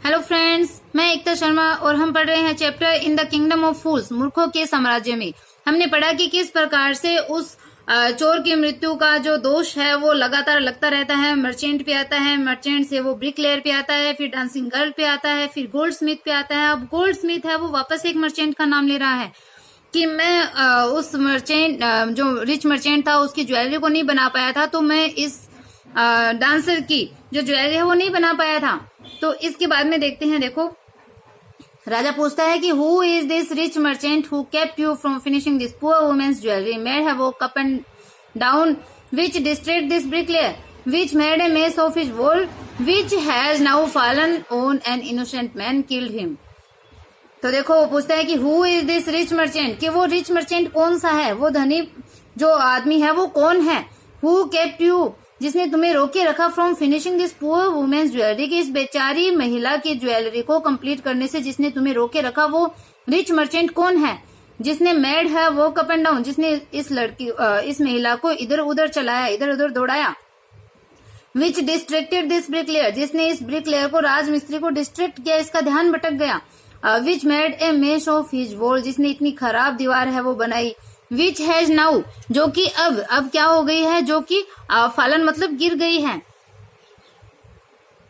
Hello friends, मैं एकता शर्मा और हम पढ़ रहे हैं chapter in the kingdom of fools, मूर्खों के साम्राज्य में। हमने पढ़ा कि किस प्रकार से उस चोर की मृत्यु का जो दोष है वो लगातार लगता रहता है। मर्चेंट पे आता है, मर्चेंट से वो ब्रिकलेयर पे आता है, फिर डांसिंग गर्ल पे आता है, फिर गोल्ड स्मिथ पे आता है। अब गोल्ड स्मिथ है वो वापस एक मर्चेंट का नाम ले रहा है कि मैं उस मर्चेंट जो रिच मर्चेंट था उसकी ज्वेलरी को नहीं बना पाया था, तो मैं इस डांसर की जो ज्वेलरी है वो नहीं बना पाया था। तो इसके बाद में देखते हैं, देखो राजा पूछता है कि who is this rich merchant who kept you from finishing this poor women's jewellery made है वो cup and down which distract this bricklayer which made a mess of his wall which has now fallen on an innocent man killed him. तो देखो वो पूछता है कि who is this rich merchant, कि वो रिच मर्चेंट कौन सा है, वो धनी जो आदमी है वो कौन है। हु केप्ट यू, जिसने तुम्हें रोके रखा from finishing this poor women's jewellery, की इस बेचारी महिला की ज्वेलरी को कंप्लीट करने से जिसने तुम्हें रोके रखा वो रिच मर्चेंट कौन है। जिसने मेड है वो कप एंड डाउन, जिसने इस महिला को इधर उधर चलाया, इधर उधर दौड़ाया। विच डिस्ट्रैक्टेड दिस ब्रिकलेयर, जिसने इस ब्रिकलेयर को राजमिस्त्री को डिस्ट्रैक्ट किया, इसका ध्यान भटक गया। विच made A mesh of his wall, जिसने इतनी खराब दीवार है वो बनाई। विच हैज नाउ, जो कि अब क्या हो गई है, जो कि फॉलन मतलब गिर गई है।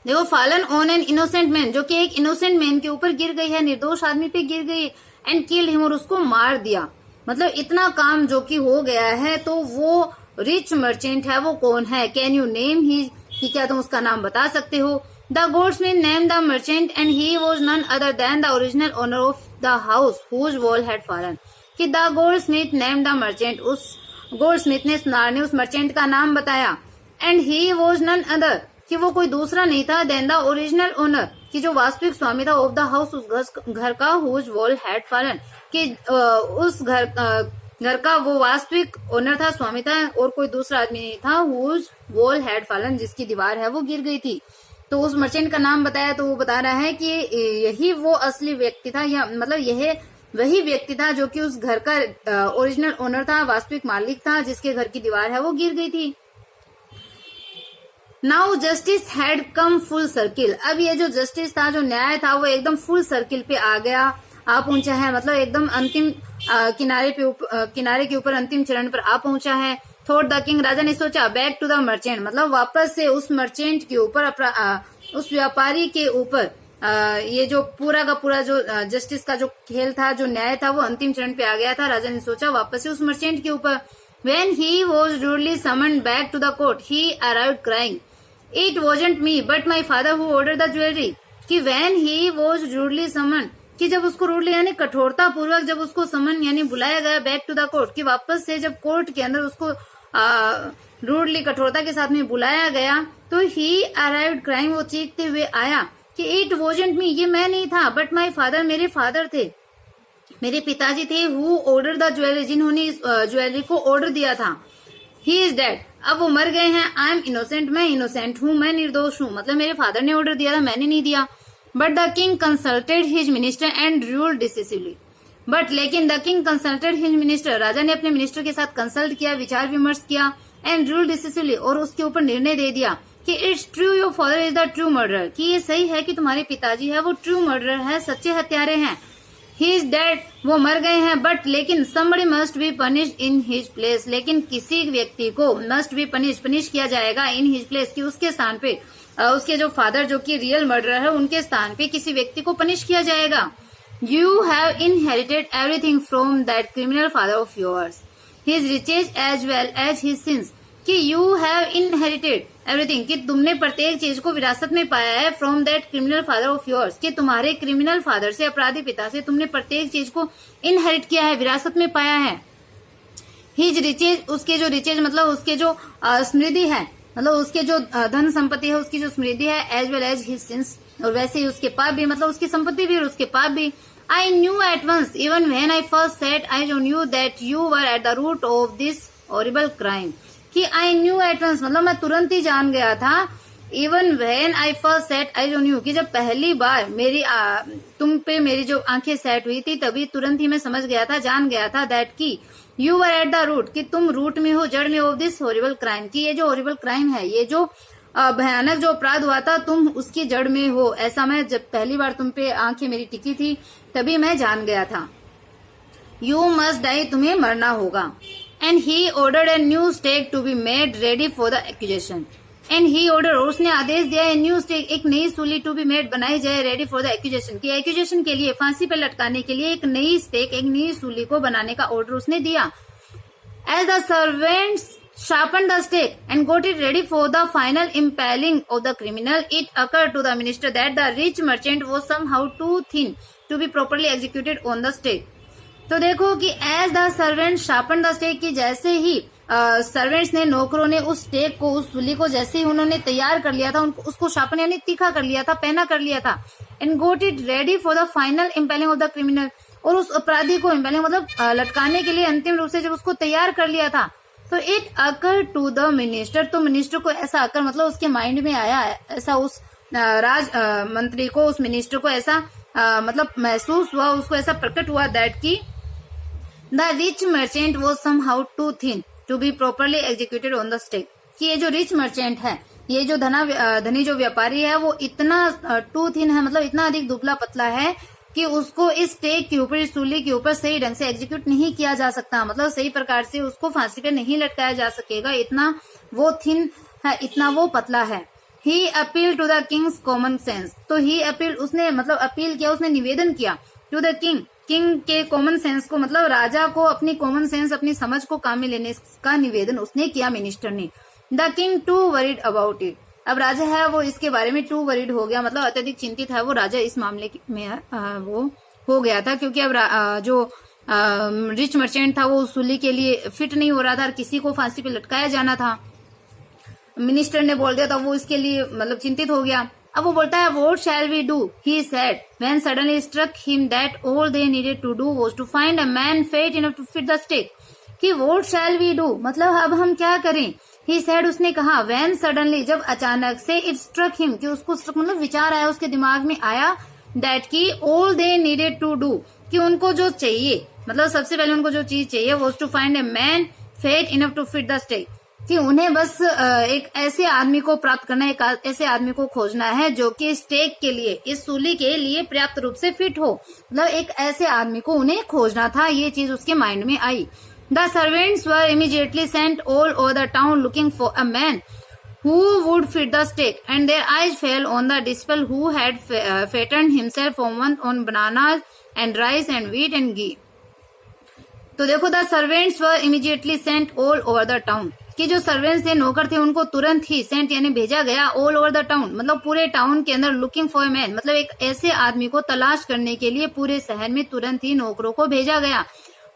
देखो fallen on an innocent man, जो कि एक इनोसेंट मैन के ऊपर गिर गई है, निर्दोष आदमी पे गिर गई। एंड किल्ड हिम, और उसको मार दिया। मतलब इतना काम जो कि हो गया है। तो वो रिच मर्चेंट है वो कौन है। कैन यू नेम ही, कि क्या तुम उसका नाम बता सकते हो। The goldsmith name the merchant and he was none other than the original owner of the house whose wall had fallen. कि the goldsmith name the merchant, उस गोल्डस्मिथ ने उस मर्चेंट का नाम बताया। And he was none other, कि वो कोई दूसरा नहीं था देन द ओरिजिनल ओनर, कि जो वास्तविक स्वामी था ऑफ द हाउस, उस घर का, हुज वॉल हैड फॉलन, कि उस घर का वो वास्तविक ओनर था, स्वामी था, और कोई दूसरा आदमी नहीं था। हुज वॉल हैड फॉलन, जिसकी दीवार है वो गिर गई थी। तो उस मर्चेंट का नाम बताया। तो वो बता रहा है कि यही वो असली व्यक्ति था, या मतलब यह वही व्यक्ति था जो कि उस घर का ओरिजिनल ओनर था, वास्तविक मालिक था, जिसके घर की दीवार है वो गिर गई थी। Now justice had come full circle, अब ये जो जस्टिस था, जो न्याय था, वो एकदम फुल सर्किल पे आ गया, आ पहुंचा है। मतलब एकदम अंतिम किनारे के ऊपर अंतिम चरण पर आ पहुंचा है। थॉट द किंग, राजा ने सोचा, बैक टू द मर्चेंट, मतलब वापस से उस मर्चेंट के ऊपर, उस व्यापारी के ऊपर ये जो पूरा का पूरा जो जस्टिस का जो खेल था, जो न्याय था, वो अंतिम चरण पे आ गया था। राजा ने सोचा वापस से उस मर्चेंट के ऊपर। When he was rudely summoned back to the court, he arrived crying, "It wasn't me, but my father who ordered the jewelry." कि when he was rudely summoned, कि जब उसको रूडली यानी कठोरता पूर्वक जब उसको समन यानी बुलाया गया बैक टू द कोर्ट, कि वापस से जब कोर्ट के अंदर उसको रूडली कठोरता के साथ में बुलाया गया, तो ही अराइव्ड क्राइंग, वो चीखते हुए आया कि इट वॉजेंट मी, ये मैं नहीं था, बट माई फादर, मेरे फादर थे, मेरे पिताजी थे। हु ऑर्डर द ज्वेलरी, जिन्होंने इस ज्वेलरी को ऑर्डर दिया था। ही इज डेड, अब वो मर गए हैं। आई एम इनोसेंट, मैं इनोसेंट हूँ, मैं निर्दोष हूँ, मतलब मेरे फादर ने ऑर्डर दिया था, मैंने नहीं दिया। But the king consulted his minister and ruled decisively, but लेकिन the king consulted his minister, राजा ने अपने मिनिस्टर के साथ कंसल्ट किया, विचार विमर्श किया। एंड रूल्ड डिसिसिवली, और उसके ऊपर निर्णय दे दिया कि it's true your father is the true murderer, कि ये सही है कि तुम्हारे पिताजी है वो ट्रू मर्डरर है, सच्चे हत्यारे हैं। ही इज डेड, वो मर गए हैं। बट लेकिन somebody must be punished in his place, लेकिन किसी व्यक्ति को मस्ट बी पनिश किया जाएगा इन हिज प्लेस, कि उसके स्थान पे उसके जो फादर जो कि रियल मर्डरर है उनके स्थान पे किसी व्यक्ति को पनिश किया जाएगा। You have inherited everything from that criminal father of yours, his riches as well as his sins, कि यू हैव इनहेरिटेड एवरीथिंग, कि तुमने प्रत्येक चीज को विरासत में पाया है। From that criminal father of yours, कि तुम्हारे क्रिमिनल फादर से, अपराधी पिता से तुमने प्रत्येक चीज को इनहेरिट किया है, विरासत में पाया है। हिज रिचेज, उसके जो रिचेज मतलब उसके जो समृद्धि है, मतलब उसके जो धन संपत्ति है, उसकी जो समृद्धि है। As well as his sins, और वैसे ही उसके पाप भी, मतलब उसकी संपत्ति भी और उसके पाप भी। I knew at once even when I first set eyes on you that you were at the root of this horrible crime, कि आई न्यू एट वंस, मतलब मैं तुरंत ही जान गया था। Even when I first set eyes on you, कि जब पहली बार मेरी तुम पे मेरी जो आंखें सेट हुई थी, तभी तुरंत ही मैं समझ गया था, जान गया था दैट की you were at the root, कि तुम रूट में हो, जड़ में, ऑफ दिस हॉरिबल क्राइम, कि ये जो हॉरिबल क्राइम है, ये जो भयानक जो अपराध हुआ था तुम उसकी जड़ में हो, ऐसा मैं जब पहली बार तुम पे आंखें मेरी टिकी थी तभी मैं जान गया था। यू मस्ट डाई, तुम्हें मरना होगा। And he ordered a new stake to be made ready for the accusation. And he order, उसने आदेश दिया है, न्यू स्टेक, एक नई सूली टू बी मेड, बनाई जाए, रेडी फॉर द एक्यूजेशन, की एक्यूजेशन के लिए, फांसी पर लटकाने के लिए एक नई स्टेक, एक नई सूली को बनाने का ऑर्डर उसने दिया। As the servants sharpened the stake and got it ready for the final impaling of the criminal, it occurred to the minister that the rich merchant was somehow too thin to be properly executed on the stake. तो देखो कि as the servants sharpened the stake, कि जैसे ही servants ने, नौकरों ने उस stake को, उस सूली को जैसे ही उन्होंने तैयार कर लिया था, उसको शार्पन यानी तीखा कर लिया था, पैना कर लिया था, and got it ready for the final impelling of the criminal, और उस अपराधी को इम्पेलिंग मतलब लटकाने के लिए अंतिम रूप से जब उसको तैयार कर लिया था, तो it occur to the minister, तो मिनिस्टर को ऐसा अकर मतलब उसके माइंड में आया, ऐसा उस राज मंत्री को, उस मिनिस्टर को ऐसा मतलब महसूस हुआ, उसको ऐसा प्रकट हुआ दैट की the rich merchant was somehow too thin to be properly executed on the stake, कि ये जो रिच मर्चेंट है, ये जो धनी जो व्यापारी है, वो इतना टू थिन है, मतलब इतना अधिक दुबला पतला है कि उसको इस स्टेक के ऊपर, इस सूली के ऊपर सही ढंग से एग्जीक्यूट नहीं किया जा सकता, मतलब सही प्रकार से उसको फांसी पे नहीं लटकाया जा सकेगा, इतना वो थिन है, इतना वो पतला है। He appeal to the king's common sense, तो ही अपील, उसने मतलब अपील किया, उसने निवेदन किया टू द किंग के कॉमन सेंस को, मतलब राजा को अपनी कॉमन सेंस, अपनी समझ को काम में लेने का निवेदन उसने किया मिनिस्टर ने। The king to worried about it, अब राजा है वो इसके बारे में टू वरीड हो गया, मतलब अत्यधिक चिंतित है वो राजा इस मामले में वो हो गया था, क्योंकि अब जो रिच मर्चेंट था वो उस सूली के लिए फिट नहीं हो रहा था और किसी को फांसी पे लटकाया जाना था, मिनिस्टर ने बोल दिया था, वो इसके लिए मतलब चिंतित हो गया। अब वो बोलता है what shall we do, he said when suddenly struck him that all they needed to do was to find a man fat enough to fit the stake, कि व्हाट शैल वी डू मतलब अब हम क्या करें। He said, उसने कहा, when suddenly, जब अचानक से, इट स्ट्रक हिम, कि उसको स्ट्रक मतलब विचार आया, उसके दिमाग में आया, दैट की all they needed to do, कि उनको जो चाहिए, मतलब सबसे पहले उनको जो चीज चाहिए was to find a man fat enough to fit the stake, कि उन्हें बस एक ऐसे आदमी को प्राप्त करना है, एक ऐसे आदमी को खोजना है जो कि स्टेक के लिए, इस सूली के लिए पर्याप्त रूप से फिट हो, मतलब एक ऐसे आदमी को उन्हें खोजना था, ये चीज उसके माइंड में आई। The servants were immediately sent all over the town looking for a man who would fit the stake, and their eyes fell on the disciple who had fattened himself for month on bananas and rice and wheat and ghee. तो देखो, the servants were immediately sent all over the town, कि जो servants थे, नौकर थे, उनको तुरंत ही Saint यानी भेजा गया, ऑल ओवर द टाउन मतलब पूरे टाउन के अंदर, लुकिंग फॉर मैन मतलब एक ऐसे आदमी को तलाश करने के लिए पूरे शहर में तुरंत ही नौकरों को भेजा गया।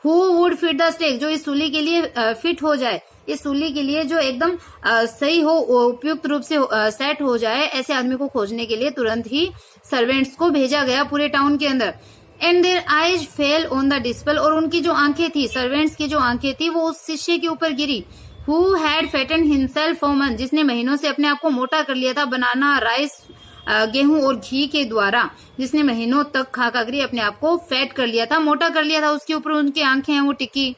Who would fit the stake, जो इस सूली के लिए फिट हो जाए, इस सूली के लिए जो एकदम सही हो, उपयुक्त रूप से सेट हो जाए, ऐसे आदमी को खोजने के लिए तुरंत ही सर्वेंट्स को भेजा गया पूरे टाउन के अंदर। And their eyes fell on the disciple, और उनकी जो आंखें थी, सर्वेंट्स की जो आंखें थी, वो उस शिष्य के ऊपर गिरी। Who had fattened himself for month, जिसने महीनों से अपने आप को मोटा कर लिया था, बनाना, राइस, गेहूं और घी के द्वारा, जिसने महीनों तक खा कर अपने आप को फैट कर लिया था, मोटा कर लिया था, उसके ऊपर उनकी आंखें हैं वो टिकी।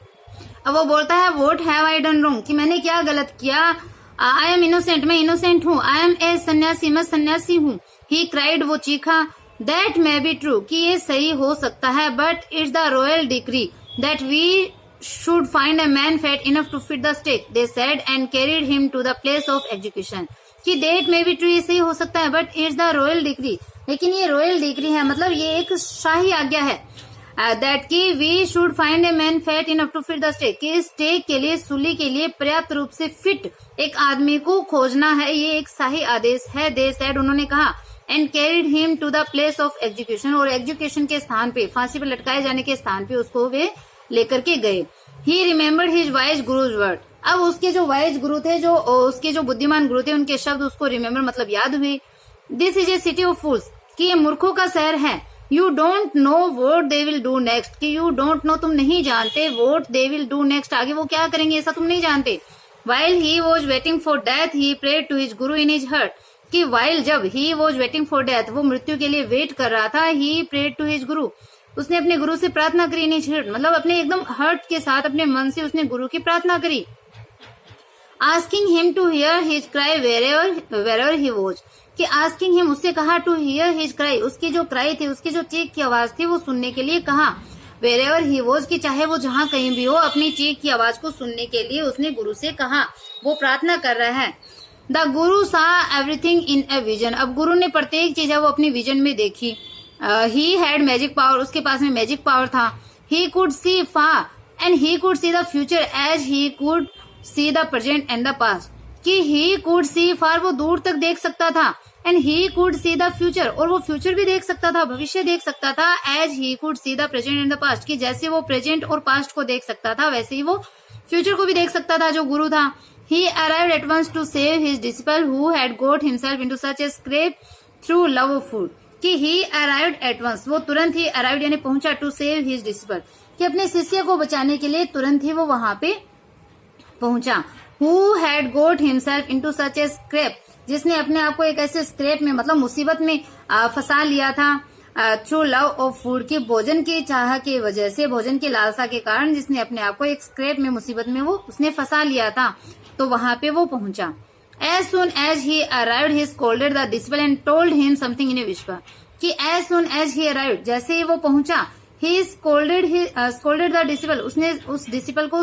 अब वो बोलता है what have I done wrong, कि मैंने क्या गलत किया। आई एम इनोसेंट, मैं इनोसेंट हूँ। आई एम ए सन्यासी, मैं सन्यासी हूँ। ही क्राइड, वो चीखा। दैट मे बी ट्रू, कि ये सही हो सकता है, but it's the royal decree that we should find a man fat enough to fit the stake, they said and carried him to the place of execution, कि date में भी true, ये सही हो सकता है, but it's the royal decree, लेकिन ये रॉयल डिक्री है, मतलब ये एक शाही आज्ञा है, दैट की we should find a man fat enough to fit the stake, कि स्टेक के लिए, सूली के लिए पर्याप्त रूप से फिट एक आदमी को खोजना है, ये एक शाही आदेश है। दे सेड, उन्होंने कहा, and carried him to the place of execution, और एग्जीक्यूशन के स्थान पे, फांसी पर लटकाए जाने के स्थान पे उसको वे लेकर के गए। ही remembered his wise gurus word, अब उसके जो वाइज गुरु थे, जो उसके जो बुद्धिमान गुरु थे, उनके शब्द उसको रिमेम्बर मतलब याद हुए। This is a city of fools, कि ये मूर्खों का शहर है। You don't know what they will do next, कि यू डोंट नो, तुम नहीं जानते, what they will do next, आगे वो क्या करेंगे ऐसा तुम नहीं जानते। While he was waiting for death he prayed to his guru in his heart, कि वाइल जब he was waiting for death, वो मृत्यु के लिए वेट कर रहा था, ही प्रेड टू हिज गुरु, उसने अपने गुरु से प्रार्थना करी, नहीं मतलब अपने एकदम हर्ट के साथ, अपने मन से उसने गुरु की प्रार्थना करी। Asking him to hear his cry wherever he was, कि आस्किंग हिम उससे कहा टू हियर हिज क्राई, उसकी जो क्राई थी, उसकी जो चीख की आवाज थी वो सुनने के लिए कहा। वेरेवर ही वॉज, कि चाहे वो जहां कहीं भी हो अपनी चीख की आवाज को सुनने के लिए उसने गुरु से कहा, वो प्रार्थना कर रहा है। द गुरु सा एवरीथिंग इन ए विजन, अब गुरु ने प्रत्येक चीज है वो अपनी विजन में देखी। ही हैड मैजिक पावर, उसके पास में मैजिक पावर था। He could see far and he could see the future as he could see the present and the past, कि ही कुड सी फार वो दूर तक देख सकता था, and he could see the future और वो फ्यूचर भी देख सकता था, भविष्य देख सकता था, as he could see the present and the past, कि जैसे वो प्रेजेंट और पास्ट को देख सकता था वैसे ही वो फ्यूचर को भी देख सकता था जो गुरु था। He arrived at once to save his disciple who had got himself into such a scrape through love of food, कि he arrived at once, वो तुरंत ही arrived यानी पहुंचा, to save his disciple, कि अपने शिष्य को बचाने के लिए तुरंत ही वो वहां पे पहुंचा। Who had got himself into such a scrape, जिसने अपने आप को एक ऐसे स्क्रेप में मतलब मुसीबत में फंसा लिया था, थ्रू लव ऑफ फूड, की भोजन की चाह की वजह से, भोजन की लालसा के कारण जिसने अपने आप को एक स्क्रेप में मुसीबत में वो उसने फंसा लिया था, तो वहां पे वो पहुंचा। As soon as he arrived he scolded the disciple and told him something in a whisper, कि as soon as he arrived, जैसे ही वो पहुंचा, ही स्कोल्डेड द डिसिपल, उसने उस डिसिपल को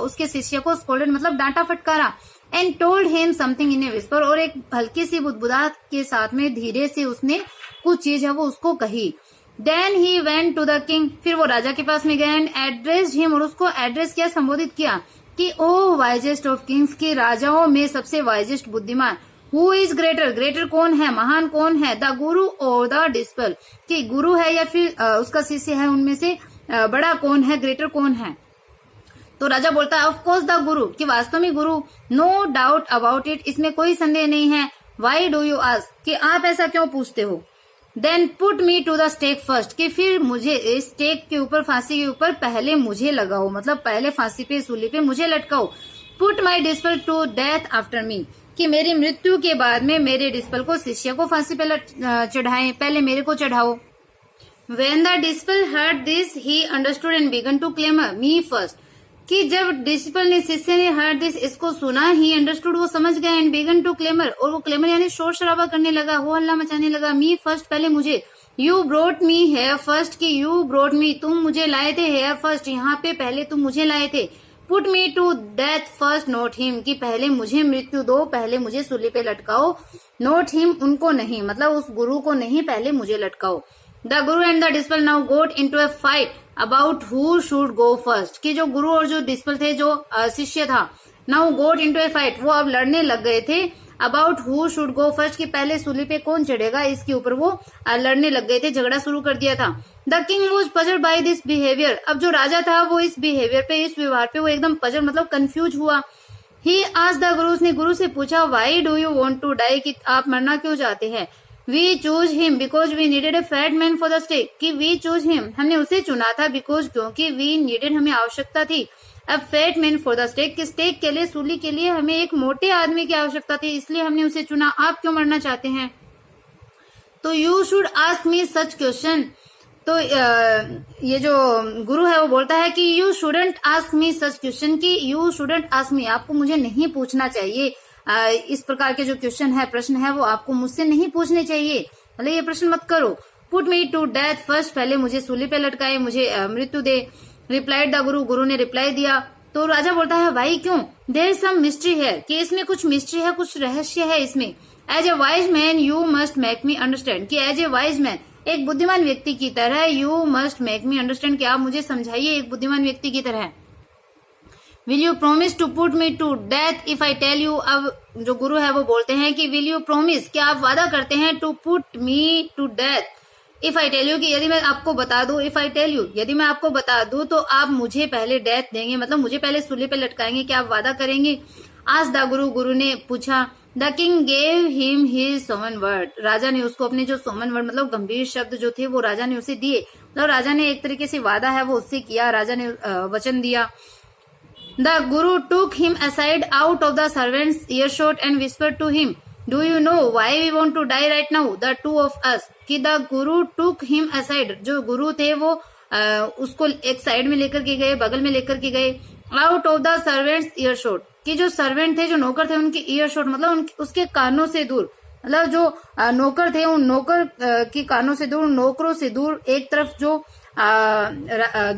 उसके शिष्य को स्कोल्डेड मतलब डांटा फटकारा, and told him something in a whisper, और एक हल्की सी बुदबुदाहट के साथ में धीरे से उसने कुछ चीज है वो उसको कही। Then he went to the king, फिर वो राजा के पास में गए, एंड एड्रेस्ड हिम, और उसको एड्रेस किया, संबोधित किया कि ओ वाइजेस्ट ऑफ किंग्स, की राजाओं में सबसे वाइजेस्ट बुद्धिमान। हु इज ग्रेटर, ग्रेटर कौन है, महान कौन है, द गुरु और द डिसिपल, कि गुरु है या फिर उसका शिष्य है, उनमें से बड़ा कौन है, ग्रेटर कौन है। तो राजा बोलता है ऑफ कोर्स द गुरु, कि वास्तव में गुरु, नो डाउट अबाउट इट, इसमें कोई संदेह नहीं है। वाई डू यू आस्क, कि आप ऐसा क्यों पूछते हो। Then put me to the stake first, कि फिर मुझे इस स्टेक के ऊपर, फांसी के ऊपर पहले मुझे लगाओ, मतलब पहले फांसी पे, सूली पे मुझे लटकाओ। Put my disciple to death after me, कि मेरी मृत्यु के बाद में मेरे डिसिपल को, शिष्य को फांसी पे चढ़ाएं, पहले मेरे को चढ़ाओ। When the disciple heard this, he understood and began to clamor, me first, कि जब डिसिपल ने, शिष्य ने heard this, इसको सुना, ही अंडरस्टूड वो समझ गया, एंड began to clamor, और वो क्लेमर यानी शोर शराबा करने लगा, हो हल्ला मचाने लगा, मी फर्स्ट पहले मुझे, you brought me here first, की यू ब्रोट मी तुम मुझे लाए थे, हेयर फर्स्ट यहाँ पे पहले तुम मुझे लाए थे, put me to death first not him, कि पहले मुझे मृत्यु दो, पहले मुझे सूली पे लटकाओ, नोट हिम उनको नहीं, मतलब उस गुरु को नहीं, पहले मुझे लटकाओ। The guru and the disciple now got into a fight about who should go first, कि जो गुरु और जो डिसिपल थे, जो शिष्य था, now got into a fight, वो अब लड़ने लग गए थे, about who should go first, कि पहले सूली पे कौन चढ़ेगा, इसके ऊपर वो लड़ने लग गए थे, झगड़ा शुरू कर दिया था। The king was puzzled by this behaviour, अब जो राजा था वो इस बिहेवियर पे, इस व्यवहार पे वो एकदम पजल मतलब कंफ्यूज हुआ। ही आस्क्ड द गुरु, उसने गुरु से पूछा, why do you want to die, कि आप मरना क्यों चाहते हैं। We choose him because we needed a fat man for the stake, कि वी चूज हिम हमने उसे चुना था, बिकॉज क्योंकि वी नीडेड हमें आवश्यकता थी, a fat man for the stake, कि स्टेक के लिए, सूली के लिए हमें एक मोटे आदमी की आवश्यकता थी, इसलिए हमने उसे चुना। आप क्यों मरना चाहते हैं। तो you should ask me such question, तो ये जो गुरु है वो बोलता है कि you shouldn't ask me such question, की यू शुडंट आस्क मी, आपको मुझे नहीं पूछना चाहिए, इस प्रकार के जो क्वेश्चन है, प्रश्न है, वो आपको मुझसे नहीं पूछने चाहिए, मतलब ये प्रश्न मत करो। Put me to death first, पहले मुझे सूली पे लटकाए, मुझे मृत्यु दे। रिप्लाइड द गुरु, गुरु ने रिप्लाई दिया। तो राजा बोलता है वाई क्यों, देयर सम मिस्ट्री है, कि इसमें कुछ मिस्ट्री है, कुछ रहस्य है इसमें। As a wise man you must make me understand, कि एज ए वाइज मैन, एक बुद्धिमान व्यक्ति की तरह, you must make me understand, कि आप मुझे समझाइए एक बुद्धिमान व्यक्ति की तरह। Will you promise to put me to death if I tell you, अब जो गुरु है वो बोलते हैं कि विल यू प्रोमिस, क्या आप वादा करते हैं, to put me to death if I tell you, कि यदि मैं आपको बता दूं, इफ आई टेल यू, यदि मैं आपको बता दूं तो आप मुझे पहले डेथ देंगे, मतलब मुझे पहले सूली पे लटकाएंगे, क्या आप वादा करेंगे। आज द गुरु, गुरु ने पूछा। The king gave him his solemn word, राजा ने उसको अपने जो सोमन वर्ड मतलब गंभीर शब्द जो थे वो राजा ने उसे दिए, मतलब राजा ने एक तरीके से वादा है वो उससे किया, राजा ने वचन दिया। The guru took him aside out of the servants earshot and whispered to him, do you know why we want to die right now the two of us, कि the guru took him aside, जो गुरु थे वो उसको एक side में लेकर के गए, बगल में लेकर के गए, out of the servants year shot, कि जो सर्वेंट थे, जो नौकर थे, उनके ईयर शॉट मतलब उसके कानों से दूर, मतलब जो नौकर थे उन नौकर के कानों से दूर, नौकरों से दूर एक तरफ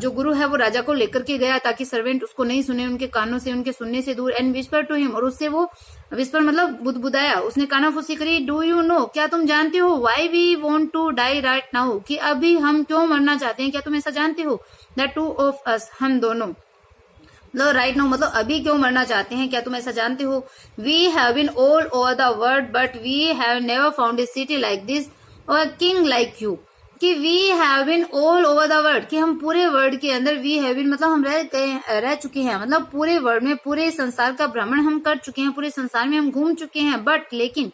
जो गुरु है वो राजा को लेकर के गया ताकि सर्वेंट उसको नहीं सुने, उनके कानों से, उनके सुनने से दूर। एंड विस्पर टू हिम, और उससे वो विस्पर मतलब बुदबुदाया, उसने कानाफूसी करी। डू यू नो, क्या तुम जानते हो, why we want to die right now, कि अभी हम क्यों मरना चाहते हैं, क्या तुम ऐसा जानते हो। द टू ऑफ अस, हम दोनों, मतलब राइट नाउ मतलब अभी क्यों मरना चाहते हैं, क्या तुम ऐसा जानते हो। We have been all over the world but we have never found a city like this और अ किंग लाइक यू, कि we have been all over the world, कि हम पूरे वर्ल्ड के अंदर, वी हैव बीन मतलब हम रह चुके हैं, मतलब पूरे वर्ल्ड में, पूरे संसार का भ्रमण हम कर चुके हैं, पूरे संसार में हम घूम चुके हैं, बट लेकिन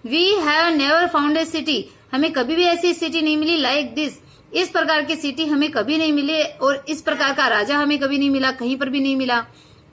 we have never found a city, हमें कभी भी ऐसी सिटी नहीं मिली लाइक दिस, इस प्रकार की सिटी हमें कभी नहीं मिले, और इस प्रकार का राजा हमें कभी नहीं मिला, कहीं पर भी नहीं मिला।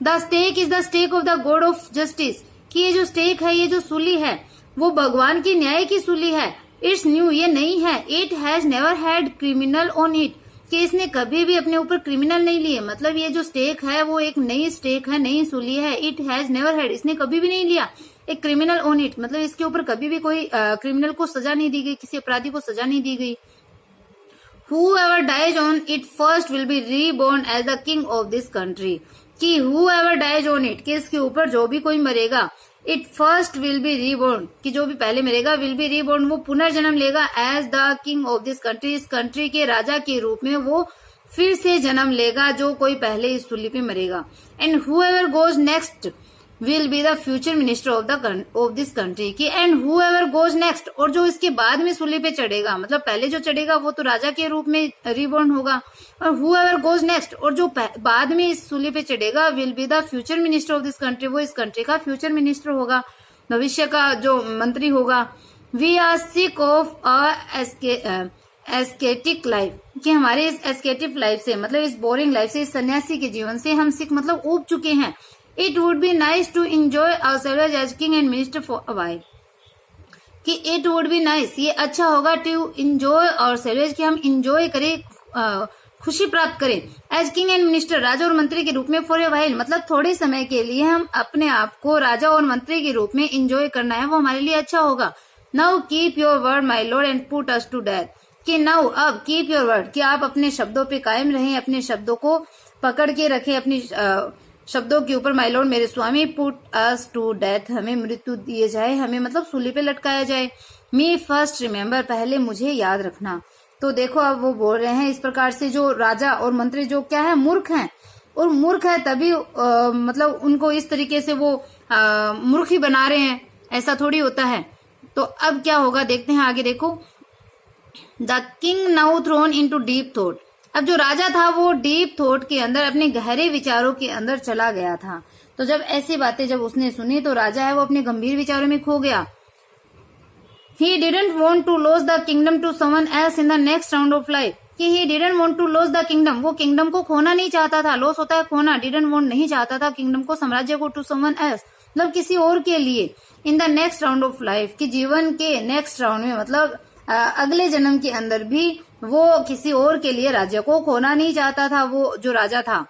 The stake is the stake of the god of justice, कि ये जो स्टेक है, ये जो सूली है, वो भगवान की न्याय की सूली है। इट्स न्यू, ये नई है। It has never had criminal on it, कि इसने कभी भी अपने ऊपर क्रिमिनल नहीं लिए, मतलब ये जो स्टेक है वो एक नई स्टेक है, नई सूली है। इट हैज नेवर हैड, इसने कभी भी नहीं लिया एक क्रिमिनल ऑन इट, मतलब इसके ऊपर कभी भी कोई क्रिमिनल को सजा नहीं दी गई, किसी अपराधी को सजा नहीं दी गई। Whoever dies on it first will be reborn as the king of this country, कि whoever dies on it, कि इसके ऊपर जो भी कोई मरेगा, it first will be reborn, कि जो भी पहले मरेगा, will be reborn, वो पुनर्जन्म लेगा as the king of this country, इस कंट्री के राजा के रूप में वो फिर से जन्म लेगा, जो कोई पहले इस सूली पे मरेगा। And whoever goes next will be the future minister of this country, कि and whoever goes next, और जो इसके बाद में सूली पे चढ़ेगा, मतलब पहले जो चढ़ेगा वो तो राजा के रूप में रिबॉर्न होगा, और whoever goes next, और जो बाद में इस सूली पे चढ़ेगा, will be the future minister of this country, वो इस कंट्री का फ्यूचर मिनिस्टर होगा, भविष्य का जो मंत्री होगा। We are sick of a ascetic life, कि हमारे इस एस्केटिव लाइफ से, मतलब इस बोरिंग लाइफ से, इस सन्यासी के जीवन से हम सिक मतलब ऊब चुके हैं। It would be nice to enjoy ourselves as king and minister for a while, कि it would be nice, ये अच्छा होगा, to enjoy ourselves, कि हम enjoy करें, खुशी प्राप्त करें, as king and minister, राजा और मंत्री के रूप में, for a while मतलब थोड़े समय के लिए हम अपने आप को राजा और मंत्री के रूप में enjoy करना है, वो हमारे लिए अच्छा होगा। Now keep your word my lord and put us to death, कि now अब keep your word, कि आप अपने शब्दों पे कायम रहें, अपने शब्दों को पकड़ के रखें, अपनी शब्दों के ऊपर, माय लॉर्ड मेरे स्वामी, पुट अस टू डेथ, हमें मृत्यु दिए जाए, हमें मतलब सूली पे लटकाया जाए। मी फर्स्ट रिमेम्बर, पहले मुझे याद रखना। तो देखो अब वो बोल रहे हैं इस प्रकार से, जो राजा और मंत्री जो क्या है, मूर्ख हैं, और मूर्ख है तभी मतलब उनको इस तरीके से वो मूर्ख ही बना रहे हैं, ऐसा थोड़ी होता है। तो अब क्या होगा देखते हैं आगे, देखो। The king now thrown into deep thought, अब जो राजा था वो डीप थॉट के अंदर, अपने गहरे विचारों के अंदर चला गया था। तो जब ऐसी बातें जब उसने सुनी तो राजा है वो अपने गंभीर विचारों में खो गया। He didn't want to lose the kingdom to someone else in the next round of life, कि he didn't want to lose the kingdom, वो किंगडम को खोना नहीं चाहता था। लॉस होता है खोना, didn't want नहीं चाहता था किंगडम को, साम्राज्य को, to someone else मतलब किसी और के लिए, in the next round of life, कि जीवन के नेक्स्ट राउंड में, मतलब अगले जन्म के अंदर भी वो किसी और के लिए राज्य को खोना नहीं चाहता था, वो जो राजा था।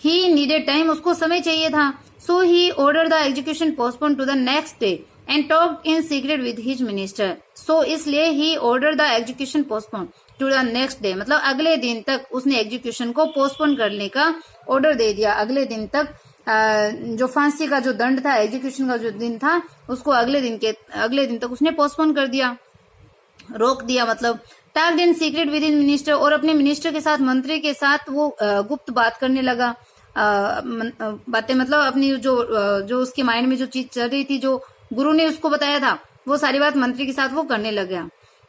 ही नीडेड टाइम, उसको समय चाहिए था। So he order the execution postpone to the next day and talked in secret with his minister. So इसलिए he order the execution postpone to the next day, मतलब अगले दिन तक उसने एग्जीक्यूशन को पोस्टपोन करने का ऑर्डर दे दिया। अगले दिन तक जो फांसी का जो दंड था, एग्जीक्यूशन का जो दिन था, उसको अगले दिन तक उसने पोस्टपोन कर दिया, रोक दिया। मतलब talked in secret with in minister, और अपने मिनिस्टर के साथ, मंत्री के साथ वो गुप्त बात करने लगा, बातें मतलब अपनी जो उसके माइंड में जो चीज चल रही थी, जो गुरु ने उसको बताया था, वो सारी बात मंत्री के साथ वो करने लग गया।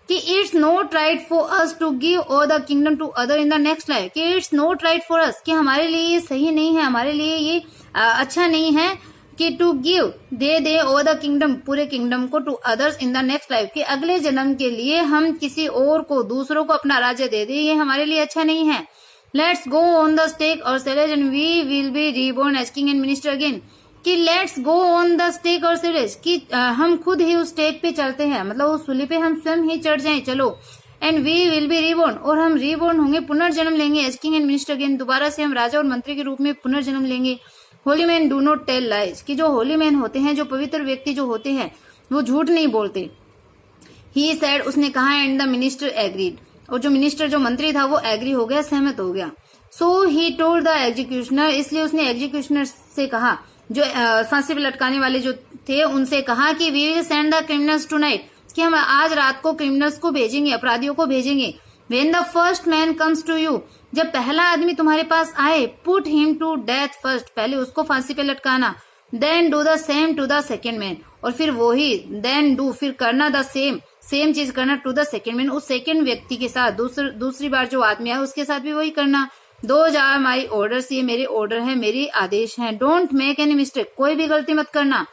कि it's not right for us to give all the kingdom to other in the next life, कि it's not right for us, कि हमारे लिए ये सही नहीं है, हमारे लिए ये अच्छा नहीं है कि to give, they all the kingdom, पूरे किंगडम को, to others in the next life, कि अगले जन्म के लिए हम किसी और को, दूसरों को अपना राज्य दे दे, ये हमारे लिए अच्छा नहीं है। Let's go on the stake और सेलेज and we will be reborn as king and minister again, कि let's go on the stake और सेलेज, कि हम खुद ही उस स्टेक पे चलते हैं, मतलब उस सूली पे हम स्वयं ही चढ़ जाएं, चलो। And we will be reborn, और हम रीबोर्न होंगे, पुनर्जन्म लेंगे as king and minister again, दोबारा से हम राजा और मंत्री के रूप में पुनर्जन्म लेंगे। Holy man do not tell lies, कि जो होली मैन होते हैं, जो पवित्र व्यक्ति जो होते हैं, वो झूठ नहीं बोलते। ही सेड, उसने कहा, एंड द मिनिस्टर एग्रीड, और जो मिनिस्टर जो मंत्री था वो एग्री हो गया, सहमत हो गया। सो ही टोल्ड द एग्जीक्यूशनर, इसलिए उसने एग्जीक्यूशनर से कहा, जो फांसी पे लटकाने वाले जो थे उनसे कहा कि we will send the criminals tonight, कि हम आज रात को क्रिमिनल्स को भेजेंगे, अपराधियों को भेजेंगे। When the first man comes to you, जब पहला आदमी तुम्हारे पास आए, put him to death first, पहले उसको फांसी पे लटकाना। Then do the same to the second man, और फिर वही देन डू, फिर करना द सेम चीज करना टू द सेकेंड मैन, उस सेकेंड व्यक्ति के साथ, दूसरी बार जो आदमी है उसके साथ भी वही करना। दोज आर माई ऑर्डर्स, ये मेरे ऑर्डर है, मेरे आदेश हैं। डोंट मेक एनी मिस्टेक, कोई भी गलती मत करना।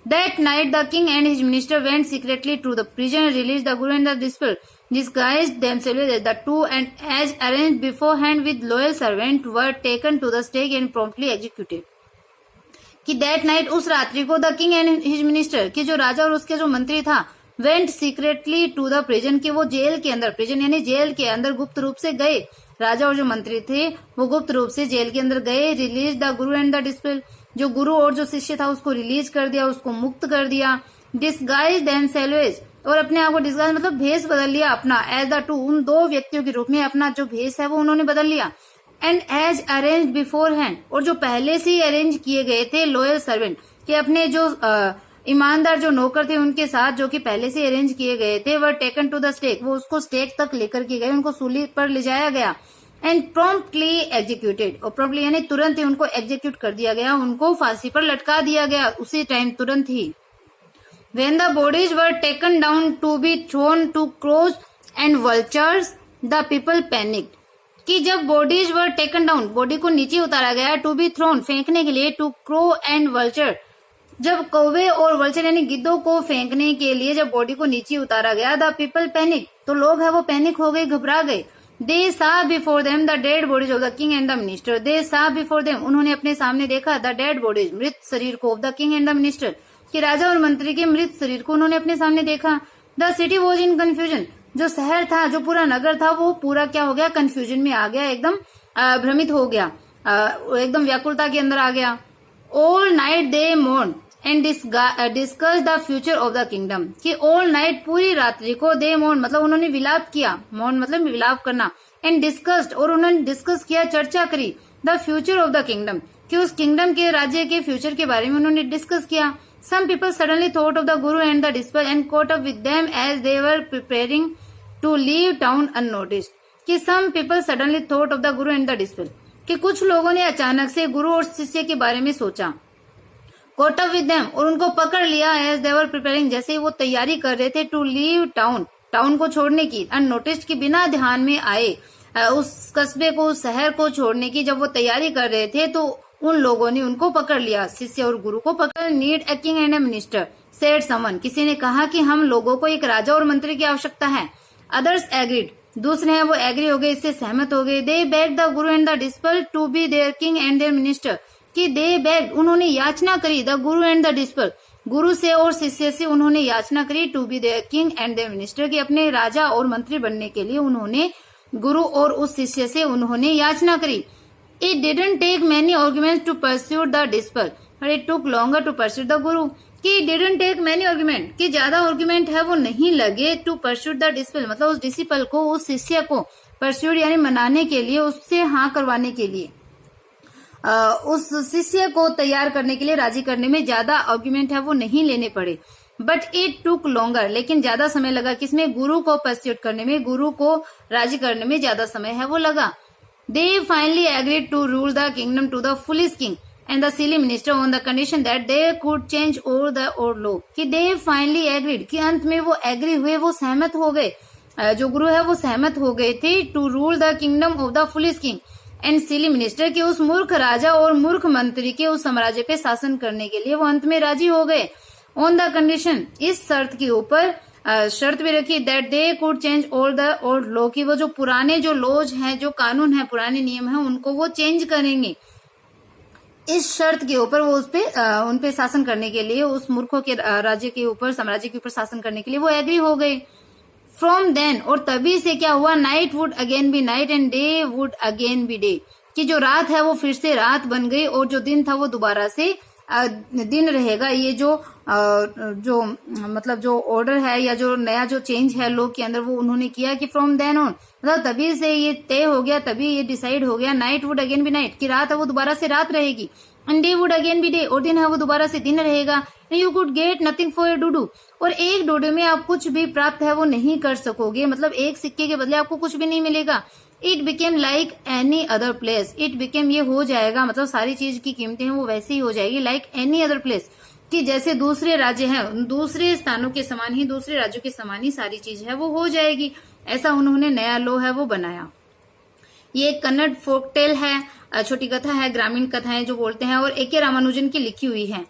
That night the king and his minister went secretly to the prison, released the guru and the disciple, disguised themselves as the two, and as arranged beforehand with loyal servant, were taken to the stake and promptly executed. कि that night, उस रात्रि को, the king and his minister, कि जो राजा और उसके जो मंत्री था, went secretly to the prison, कि वो जेल के अंदर, प्रिजन यानी जेल के अंदर गुप्त रूप से गए। राजा और जो मंत्री थे वो गुप्त रूप से जेल के अंदर गए। Release the guru and the disciple, जो गुरु और जो शिष्य था उसको रिलीज कर दिया, उसको मुक्त कर दिया। डिस्गाइज देमसेल्व्स, और अपने आप को डिस्गाइज मतलब भेष बदल लिया अपना, एज द टू, उन दो व्यक्तियों के रूप में अपना जो भेष है वो उन्होंने बदल लिया। And as arrange beforehand, और जो पहले से ही अरेंज किए गए थे लॉयल सर्वेंट, कि अपने जो ईमानदार जो नौकर थे उनके साथ, जो कि पहले से अरेंज किए गए थे, were taken to the stake, वो उसको स्टेक तक लेकर के गए, उनको सूली पर ले जाया गया। एंड प्रॉम्प्टली एग्जीक्यूटेड, और प्रॉम्प्टली यानी तुरंत ही उनको एग्जीक्यूट कर दिया गया, उनको फांसी पर लटका दिया गया उसी टाइम, तुरंत ही। When the bodies were taken down to be thrown to crows and vultures, the people panicked. कि जब bodies were taken down, body को नीचे उतारा गया, to be thrown फेंकने के लिए, to crow and vulture, जब कौवे और वल्चर यानी गिद्धों को फेंकने के लिए जब बॉडी को नीचे उतारा गया, द पीपल पैनिक, तो लोग है वो पैनिक हो गए, घबरा गए। They saw before them the dead bodies of the king and the minister, they saw before them, उन्होंने अपने सामने देखा, द डेड बॉडीज, मृत शरीर को, of the king and the minister, कि राजा और मंत्री के मृत शरीर को उन्होंने अपने सामने देखा। The city was in confusion, जो शहर था, जो पूरा नगर था, वो पूरा क्या हो गया, कंफ्यूजन में आ गया, एकदम भ्रमित हो गया, एकदम व्याकुलता के अंदर आ गया। All night they मोर्न and discuss the future of the kingdom, कि ऑल नाइट, पूरी रात्रि को, दे मोर्न मतलब उन्होंने विलाप किया, मोर्न मतलब विलाप करना, एंड डिस्कस्ड, और उन्होंने डिस्कस किया, चर्चा करी, the future of the kingdom, कि उस किंगडम के, राज्य के फ्यूचर के बारे में उन्होंने डिस्कस किया। Some people suddenly thought of the guru and the disciple and caught up with them as they were preparing to leave town unnoticed. कि some people suddenly thought of the guru and the disciple, कि कुछ लोगों ने अचानक से गुरु और शिष्य के बारे में सोचा। caught up with them, और उनको पकड़ लिया, as they were preparing, जैसे वो तैयारी कर रहे थे, to leave town, टाउन को छोड़ने की, unnoticed, कि बिना ध्यान में आए, उस कस्बे को, उस शहर को छोड़ने की जब वो तैयारी कर रहे थे, तो उन लोगों ने उनको पकड़ लिया, शिष्य और गुरु को पकड़। Need a king and A minister, said someone, किसी ने कहा कि हम लोगों को एक राजा और मंत्री की आवश्यकता है। अदर्स एग्रीड, दूसरे हैं वो एग्री हो गए, इससे सहमत हो गए। They beg the guru and the disciple to be their king and their minister, कि दे बेग, उन्होंने याचना करी, the guru and the disciple, गुरु से और शिष्य से उन्होंने याचना करी, to be their king and their minister, कि अपने राजा और मंत्री बनने के लिए उन्होंने गुरु और उस शिष्य से उन्होंने याचना करी। It didn't take many arguments to pursue the disciple, but it took longer to pursue the guru. कि didn't take many argument, कि ज्यादा आर्ग्यूमेंट है वो नहीं लगे, to pursue the disciple मतलब उस डिसिपल को, उस शिष्य को, pursue यानी मनाने के लिए, उससे हाँ करवाने के लिए, उस शिष्य को तैयार करने के लिए, राजी करने में ज्यादा आर्ग्यूमेंट है वो नहीं लेने पड़े। बट इट टुक लॉन्गर, लेकिन ज्यादा समय लगा किसमें, गुरु को परस्यूट करने में, गुरु को राजी करने में ज्यादा समय है वो लगा। They finally agreed to rule the kingdom to the foolish king and the silly minister on the condition that they could change all the old law. कि they finally agreed, कि अंत में वो एग्री हुए, वो सहमत हो गए, जो गुरु है वो सहमत हो गए थे, to rule the kingdom of the foolish king and silly minister, कि उस मूर्ख राजा और मूर्ख मंत्री के उस साम्राज्य पे शासन करने के लिए वो अंत में राजी हो गए। On the condition, इस शर्त के ऊपर, शर्त भी रखी, that they could change all the old law, कि वो जो पुराने जो लॉज हैं, जो कानून है, पुराने नियम हैं, उनको वो चेंज करेंगे। इस शर्त के ऊपर वो उन पे शासन करने के लिए, उस मूर्खों के राज्य के ऊपर, साम्राज्य के ऊपर शासन करने के लिए वो एग्री हो गए। फ्रॉम देन, और तभी से क्या हुआ, night would again be night and day would again be day, कि जो रात है वो फिर से रात बन गई और जो दिन था वो दोबारा से दिन रहेगा। ये जो मतलब जो ऑर्डर है या जो नया जो चेंज है लोग के अंदर वो उन्होंने किया कि फ्रॉम देन ऑन, मतलब तभी से ये तय हो गया, तभी ये डिसाइड हो गया, night would again be night, कि रात है वो दोबारा से रात रहेगी, and day would again be day, और दिन है वो दोबारा से दिन रहेगा। You could get nothing for a डूडू, और एक डोडो में आप कुछ भी प्राप्त है वो नहीं कर सकोगे, मतलब एक सिक्के के बदले आपको कुछ भी नहीं मिलेगा। It became like any other place, it became ये हो जाएगा, मतलब सारी चीज की कीमतें हैं वो वैसे ही हो जाएगी, लाइक एनी अदर प्लेस, कि जैसे दूसरे राज्य हैं दूसरे स्थानों के समान ही, दूसरे राज्यों के समान ही सारी चीज है वो हो जाएगी। ऐसा उन्होंने नया लॉ है वो बनाया। ये एक कन्नड़ फोकटेल है, छोटी कथा है, ग्रामीण कथाएं जो बोलते हैं, और ए.के. रामानुजन की लिखी हुई है,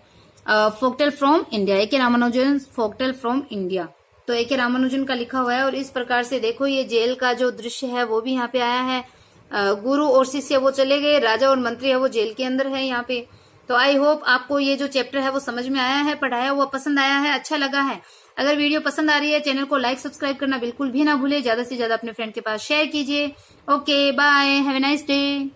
folktale from India, A K. Ramanujan folktale from India, तो ए.के. रामानुजन का लिखा हुआ है। और इस प्रकार से देखो ये जेल का जो दृश्य है वो भी यहाँ पे आया है, गुरु और शिष्य वो चले गए, राजा और मंत्री है वो जेल के अंदर है यहाँ पे। तो आई होप आपको ये जो चैप्टर है वो समझ में आया है, पढ़ाया हुआ पसंद आया है, अच्छा लगा है। अगर वीडियो पसंद आ रही है चैनल को लाइक सब्सक्राइब करना बिल्कुल भी ना भूले, ज्यादा से ज्यादा अपने फ्रेंड के पास शेयर कीजिए। Okay bye, have a nice day.